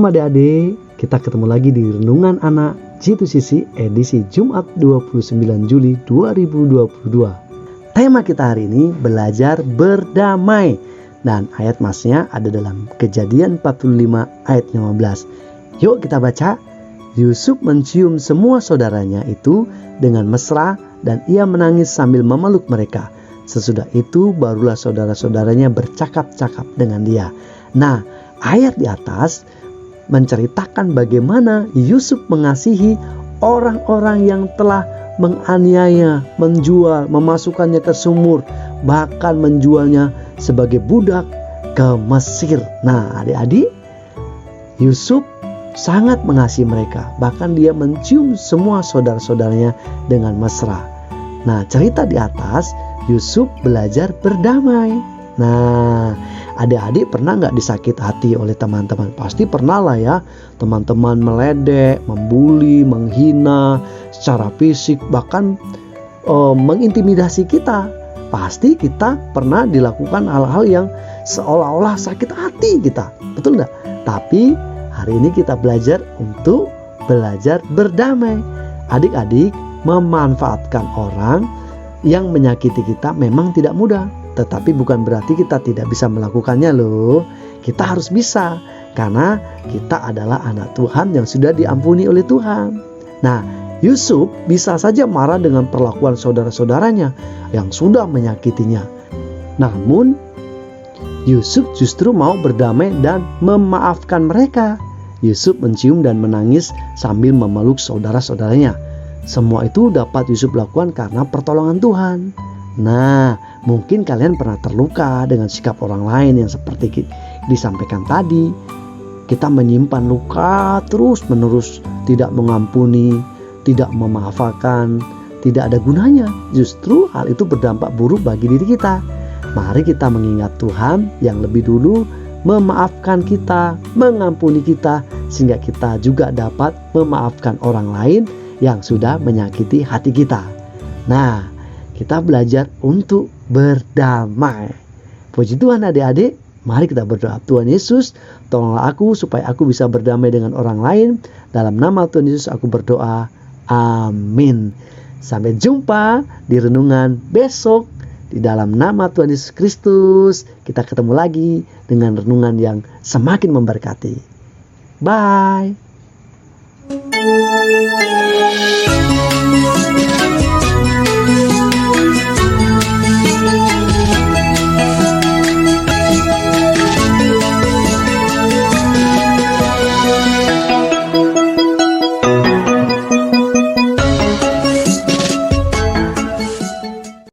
Shalom adik-adik, kita ketemu lagi di Renungan Anak G2CC edisi Jumat 29 Juli 2022. Tema kita hari ini belajar berdamai, dan ayat masnya ada dalam Kejadian 45 ayat 15. Yuk kita baca. Yusuf mencium semua saudaranya itu dengan mesra dan ia menangis sambil memeluk mereka. Sesudah itu barulah saudara-saudaranya bercakap-cakap dengan dia. Nah, ayat di atas menceritakan bagaimana Yusuf mengasihi orang-orang yang telah menganiaya, menjual, memasukkannya ke sumur, bahkan menjualnya sebagai budak ke Mesir. Nah, adik-adik, Yusuf sangat mengasihi mereka. Bahkan dia mencium semua saudara-saudaranya dengan mesra. Nah, cerita di atas, Yusuf belajar berdamai. Nah, adik-adik pernah gak disakit hati oleh teman-teman? Pasti pernah lah ya. Teman-teman meledek, membuli, menghina secara fisik, bahkan mengintimidasi kita. Pasti kita pernah dilakukan hal-hal yang seolah-olah sakit hati kita. Betul gak? Tapi hari ini kita belajar untuk belajar berdamai. Adik-adik, memanfaatkan orang yang menyakiti kita memang tidak mudah. Tetapi bukan berarti kita tidak bisa melakukannya loh. Kita harus bisa, karena kita adalah anak Tuhan yang sudah diampuni oleh Tuhan. Nah, Yusuf bisa saja marah dengan perlakuan saudara-saudaranya yang sudah menyakitinya. Namun Yusuf justru mau berdamai dan memaafkan mereka. Yusuf mencium dan menangis sambil memeluk saudara-saudaranya. Semua itu dapat Yusuf lakukan karena pertolongan Tuhan. Nah, mungkin kalian pernah terluka dengan sikap orang lain yang seperti disampaikan tadi. Kita menyimpan luka terus-menerus, tidak mengampuni, tidak memaafkan, tidak ada gunanya. Justru hal itu berdampak buruk bagi diri kita. Mari kita mengingat Tuhan yang lebih dulu memaafkan kita, mengampuni kita, sehingga kita juga dapat memaafkan orang lain yang sudah menyakiti hati kita. Nah, kita belajar untuk berdamai. Puji Tuhan adik-adik, mari kita berdoa. Tuhan Yesus, tolonglah aku supaya aku bisa berdamai dengan orang lain. Dalam nama Tuhan Yesus aku berdoa. Amin. Sampai jumpa di renungan besok. Di dalam nama Tuhan Yesus Kristus, kita ketemu lagi dengan renungan yang semakin memberkati. Bye.